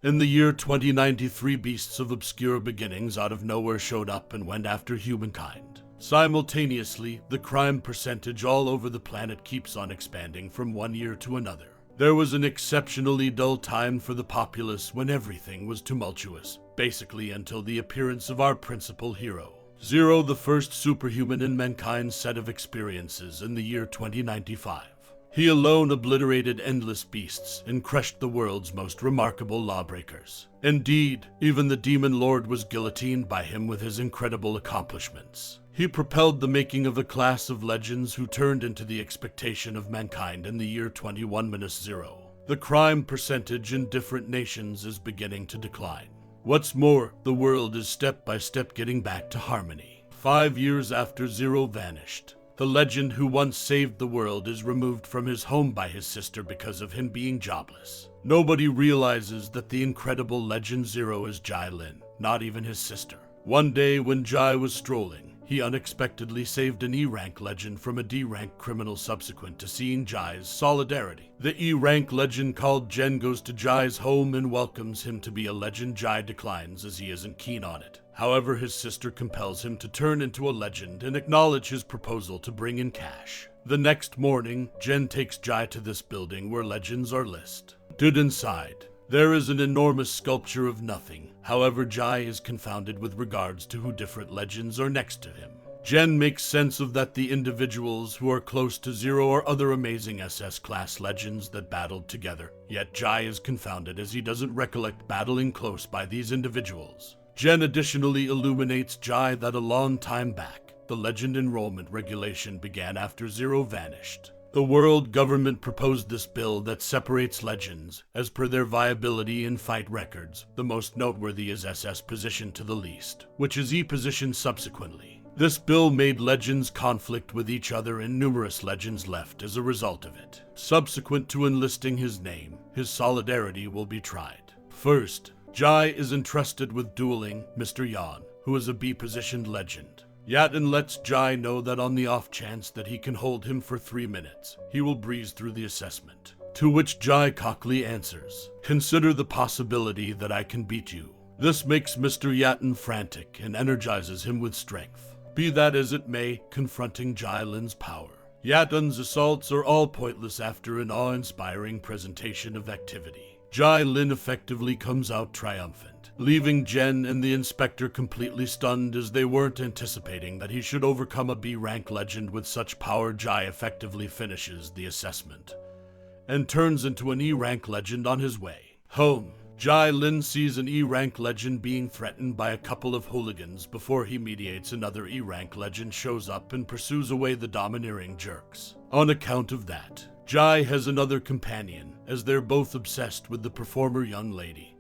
In the year 2093, beasts of obscure beginnings out of nowhere showed up and went after humankind. Simultaneously, the crime percentage all over the planet keeps on expanding from one year to another. There was an exceptionally dull time for the populace when everything was tumultuous, basically until the appearance of our principal hero, Zero, the first superhuman in mankind's set of experiences in the year 2095. He alone obliterated endless beasts and crushed the world's most remarkable lawbreakers. Indeed, even the demon lord was guillotined by him with his incredible accomplishments. He propelled the making of a class of legends who turned into the expectation of mankind in the year 21-0. The crime percentage in different nations is beginning to decline. What's more, the world is step by step getting back to harmony. 5 years after Zero vanished, the legend who once saved the world is removed from his home by his sister because of him being jobless. Nobody realizes that the incredible legend Zero is Jai Lin, not even his sister. One day when Jai was strolling, he unexpectedly saved an E-rank legend from a D-rank criminal subsequent to seeing Jai's solidarity. The E-rank legend called Jen goes to Jai's home and welcomes him to be a legend. Jai declines as he isn't keen on it. However, his sister compels him to turn into a legend and acknowledge his proposal to bring in cash. The next morning, Jen takes Jai to this building where legends are listed inside. There is an enormous sculpture of nothing. However, Jai is confounded with regards to who different legends are next to him. Jen makes sense of that the individuals who are close to Zero are other amazing SS-class legends that battled together. Yet Jai is confounded as he doesn't recollect battling close by these individuals. Jen additionally illuminates Jai that a long time back, the legend enrollment regulation began after Zero vanished. The world government proposed this bill that separates legends, as per their viability in fight records. The most noteworthy is SS position to the least, which is E position subsequently. This bill made legends conflict with each other and numerous legends left as a result of it. Subsequent to enlisting his name, his solidarity will be tried. First, Jai is entrusted with dueling Mr. Yan, who is a B-positioned legend. Yatin lets Jai know that on the off chance that he can hold him for 3 minutes, he will breeze through the assessment. To which Jai cockily answers, "Consider the possibility that I can beat you." This makes Mr. Yatin frantic and energizes him with strength. Be that as it may, confronting Jai Lin's power. Yatin's assaults are all pointless after an awe-inspiring presentation of activity. Jai Lin effectively comes out triumphant, leaving Jen and the inspector completely stunned as they weren't anticipating that he should overcome a B-rank legend with such power. Jai effectively finishes the assessment and turns into an E-rank legend on his way home. Jai Lin sees an E-rank legend being threatened by a couple of hooligans before he mediates. Another E-rank legend shows up and pursues away the domineering jerks. On account of that, Jai has another companion, as they're both obsessed with the performer young lady,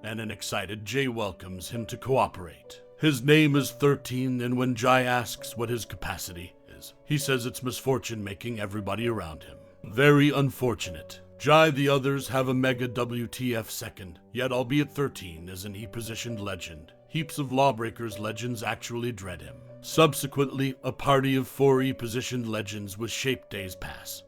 and an excited Jay welcomes him to cooperate. His name is 13, and when Jai asks what his capacity is, he says it's misfortune making everybody around him. Very unfortunate. Jai the others have a mega WTF second, yet albeit 13 is an E-positioned legend. Heaps of lawbreakers legends actually dread him. Subsequently, a party of 4 E-positioned legends with shaped days pass,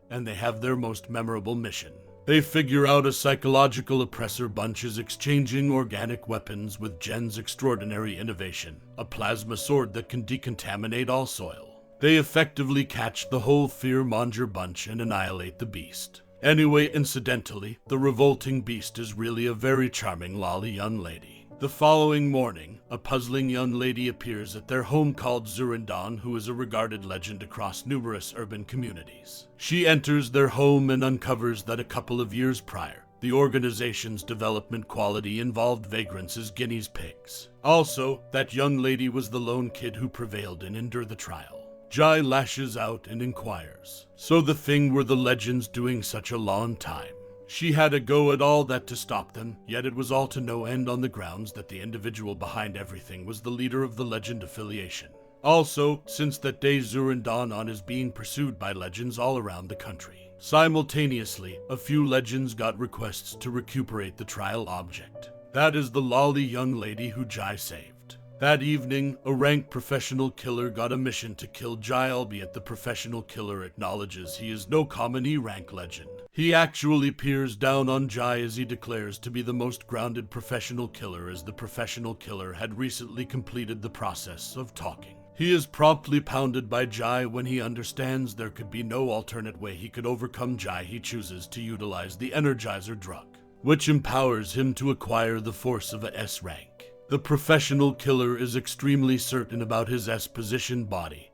and they have their most memorable mission. They figure out a psychological oppressor bunch is exchanging organic weapons with Jen's extraordinary innovation, a plasma sword that can decontaminate all soil. They effectively catch the whole fear-monger bunch and annihilate the beast. Anyway, incidentally, the revolting beast is really a very charming lolly young lady. The following morning, a puzzling young lady appears at their home called Zurindon, who is a regarded legend across numerous urban communities. She enters their home and uncovers that a couple of years prior, the organization's development quality involved vagrants as guinea pigs. Also, that young lady was the lone kid who prevailed and endured the trial. Jai lashes out and inquires, "So the thing were the legends doing such a long time?" She had a go at all that to stop them, yet it was all to no end on the grounds that the individual behind everything was the leader of the legend affiliation. Also, since that day Zurindon is being pursued by legends all around the country. Simultaneously, a few legends got requests to recuperate the trial object. That is the lolly young lady who Jai saved. That evening, a ranked professional killer got a mission to kill Jai, albeit the professional killer acknowledges he is no common E-rank legend. He actually peers down on Jai as he declares to be the most grounded professional killer, as the professional killer had recently completed the process of talking. He is promptly pounded by Jai when he understands there could be no alternate way he could overcome Jai. He chooses to utilize the Energizer drug, which empowers him to acquire the force of a S rank. The professional killer is extremely certain about his S-positioned body,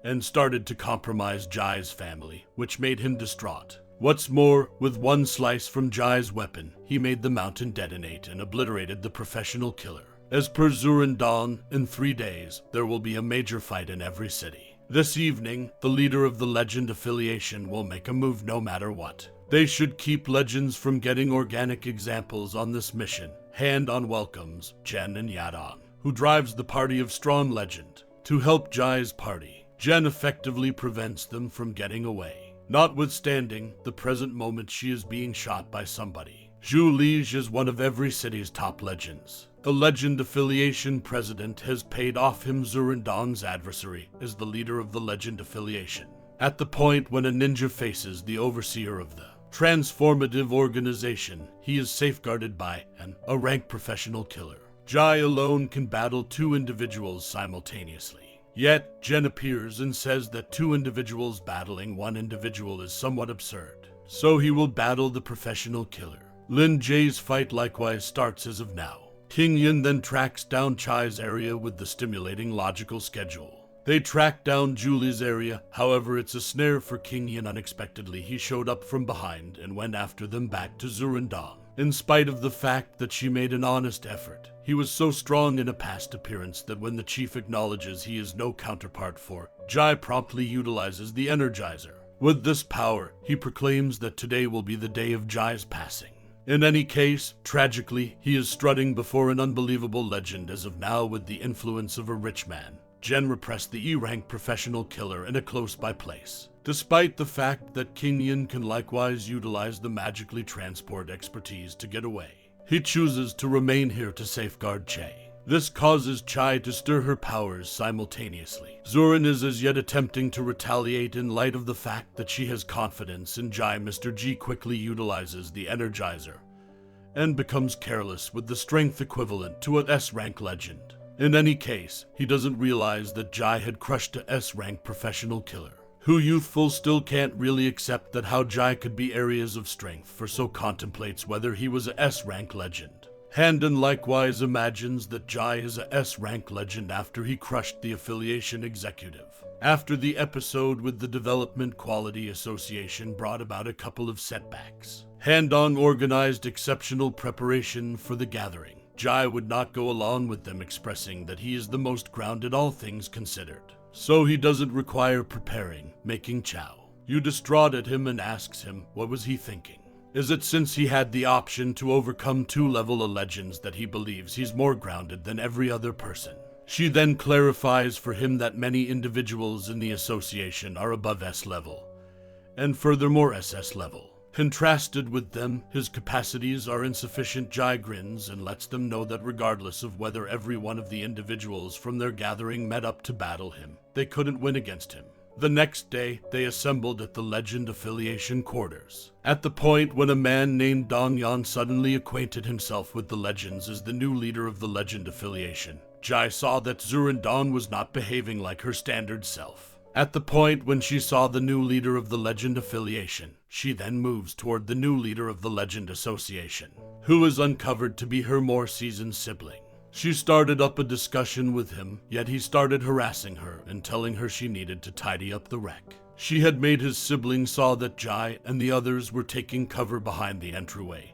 and started to compromise Jai's family, which made him distraught. What's more, with one slice from Jai's weapon, he made the mountain detonate and obliterated the professional killer. As per Zurin Dawn, in 3 days, there will be a major fight in every city. This evening, the leader of the Legend affiliation will make a move no matter what. They should keep Legends from getting organic examples on this mission. Hand on welcomes Jen and Yadon, who drives the party of Strong Legend. To help Jai's party, Jen effectively prevents them from getting away. Notwithstanding the present moment, she is being shot by somebody. Zhu Lige is one of every city's top legends. The Legend affiliation president has paid off him Zurindon's adversary as the leader of the Legend affiliation. At the point when a ninja faces the overseer of the transformative organization, he is safeguarded by a rank professional killer. Jai alone can battle 2 individuals simultaneously. Yet, Jen appears and says that 2 individuals battling 1 individual is somewhat absurd. So he will battle the professional killer. Lin Jay's fight likewise starts as of now. King Yin then tracks down Chai's area with the stimulating logical schedule. They track down Julie's area, however it's a snare for King Yin. Unexpectedly, he showed up from behind and went after them back to Zurindong. In spite of the fact that she made an honest effort, he was so strong in a past appearance that when the chief acknowledges he is no counterpart for, Jai promptly utilizes the Energizer. With this power, he proclaims that today will be the day of Jai's passing. In any case, tragically, he is strutting before an unbelievable legend as of now with the influence of a rich man. Jen repressed the E-rank professional killer in a close-by place. Despite the fact that King Yin can likewise utilize the magically transport expertise to get away, he chooses to remain here to safeguard Che. This causes Chai to stir her powers simultaneously. Zurin is as yet attempting to retaliate in light of the fact that she has confidence in Jai. Mr. G quickly utilizes the Energizer and becomes careless with the strength equivalent to an S-rank legend. In any case, he doesn't realize that Jai had crushed a S-rank professional killer, who youthful still can't really accept that how Jai could be areas of strength, for so contemplates whether he was a S-rank legend. Handon likewise imagines that Jai is a S-rank legend after he crushed the affiliation executive. After the episode with the Development Quality Association brought about a couple of setbacks, Handong organized exceptional preparation for the gathering. Jai would not go along with them, expressing that he is the most grounded all things considered. So he doesn't require preparing, making chow. You distraught at him and asks him what was he thinking. Is it since he had the option to overcome 2 level of legends that he believes he's more grounded than every other person? She then clarifies for him that many individuals in the association are above S level, and furthermore SS level. Contrasted with them, his capacities are insufficient. Jai grins and lets them know that regardless of whether every one of the individuals from their gathering met up to battle him, they couldn't win against him. The next day, they assembled at the Legend affiliation quarters. At the point when a man named Dong Yan suddenly acquainted himself with the Legends as the new leader of the Legend affiliation, Jai saw that Zurindong was not behaving like her standard self. At the point when she saw the new leader of the Legend affiliation, she then moves toward the new leader of the Legend Association, who is uncovered to be her more seasoned sibling. She started up a discussion with him, yet he started harassing her and telling her she needed to tidy up the wreck. She had made his sibling saw that Jai and the others were taking cover behind the entryway,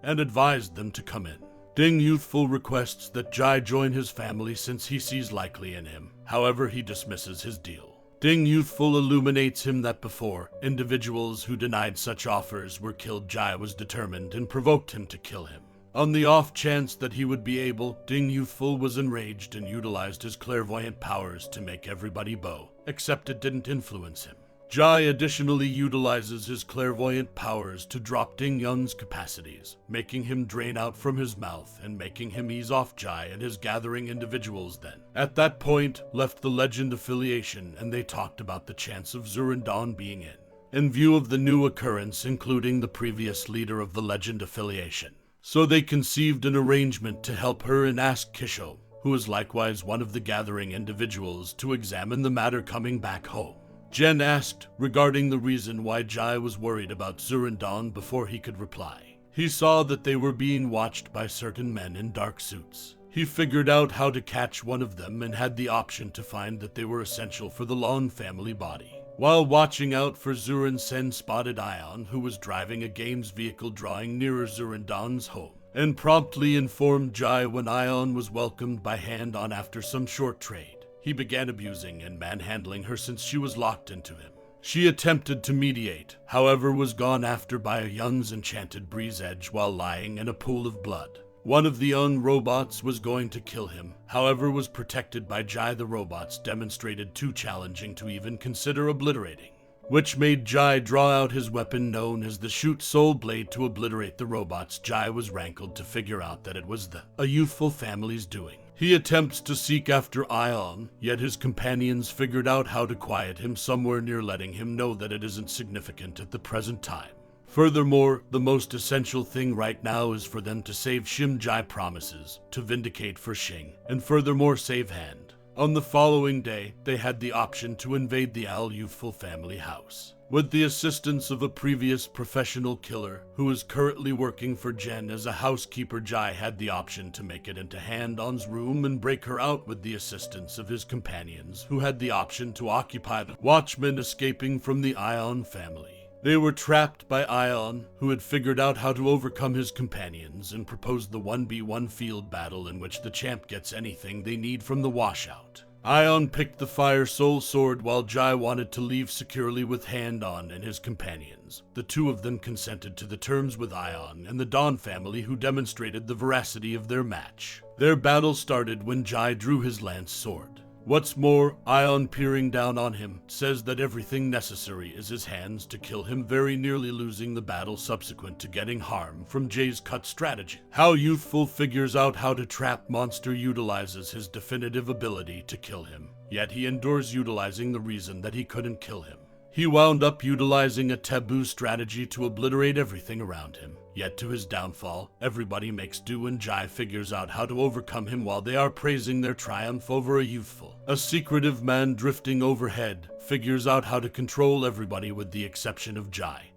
and advised them to come in. Ding Youthful requests that Jai join his family since he sees likely in him. However, he dismisses his deal. Ding Youthful illuminates him that before, individuals who denied such offers were killed. Jai was determined and provoked him to kill him. On the off chance that he would be able, Ding Youthful was enraged and utilized his clairvoyant powers to make everybody bow, except it didn't influence him. Jai additionally utilizes his clairvoyant powers to drop Ding Yun's capacities, making him drain out from his mouth and making him ease off Jai and his gathering individuals then. At that point, left the Legend affiliation and they talked about the chance of Zurindong being in. in view of the new occurrence, including the previous leader of the Legend affiliation. So they conceived an arrangement to help her and asked Kisho, who is likewise one of the gathering individuals, to examine the matter coming back home. Jen asked regarding the reason why Jai was worried about Zurandon before he could reply. He saw that they were being watched by certain men in dark suits. He figured out how to catch one of them and had the option to find that they were essential for the Lon family body. While watching out for Zuran, Sen spotted Ion, who was driving a games vehicle drawing nearer Zurandon's home, and promptly informed Jai when Ion was welcomed by Hand-On after some short trade. He began abusing and manhandling her since she was locked into him. She attempted to mediate, however was gone after by a Young's enchanted breeze edge while lying in a pool of blood. One of the young robots was going to kill him, however was protected by Jai. The robots demonstrated too challenging to even consider obliterating, which made Jai draw out his weapon known as the Shoot Soul Blade to obliterate the robots. Jai was rankled to figure out that it was a youthful family's doing. He attempts to seek after Ion, yet his companions figured out how to quiet him somewhere near, letting him know that it isn't significant at the present time. Furthermore, the most essential thing right now is for them to save Shim. Jai promises to vindicate for Shing, and furthermore save Hand. On the following day, they had the option to invade the Al youthful family house. With the assistance of a previous professional killer who is currently working for Jen as a housekeeper, Jai had the option to make it into Hand-On's room and break her out with the assistance of his companions, who had the option to occupy the Watchmen escaping from the Ion family. They were trapped by Ion, who had figured out how to overcome his companions and proposed the 1v1 field battle in which the champ gets anything they need from the washout. Ion picked the Fire Soul Sword while Jai wanted to leave securely with Hand-On and his companions. The two of them consented to the terms with Ion and the Dawn family, who demonstrated the veracity of their match. Their battle started when Jai drew his lance sword. What's more, Ion, peering down on him, says that everything necessary is his hands to kill him, very nearly losing the battle subsequent to getting harm from Jay's cut strategy. How Youthful figures out how to trap monster utilizes his definitive ability to kill him, yet he endures utilizing the reason that he couldn't kill him. He wound up utilizing a taboo strategy to obliterate everything around him. Yet to his downfall, everybody makes do and Jai figures out how to overcome him while they are praising their triumph over a youthful. A secretive man drifting overhead figures out how to control everybody with the exception of Jai,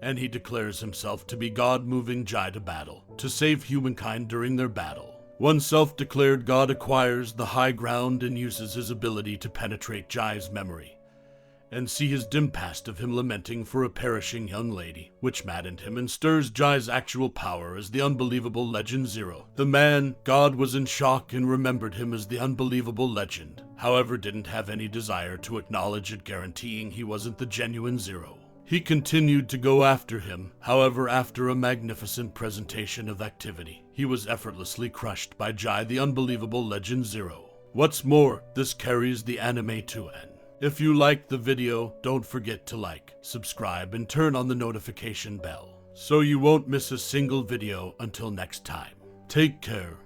and he declares himself to be God, moving Jai to battle to save humankind during their battle. One self-declared God acquires the high ground and uses his ability to penetrate Jai's memory and see his dim past of him lamenting for a perishing young lady, which maddened him and stirs Jai's actual power as the unbelievable Legend Zero. The man, God, was in shock and remembered him as the unbelievable Legend, however didn't have any desire to acknowledge it, guaranteeing he wasn't the genuine Zero. He continued to go after him, however after a magnificent presentation of activity, he was effortlessly crushed by Jai, the unbelievable Legend Zero. What's more, this carries the anime to an. If you liked the video, don't forget to like, subscribe, and turn on the notification bell, so you won't miss a single video. Until next time, take care.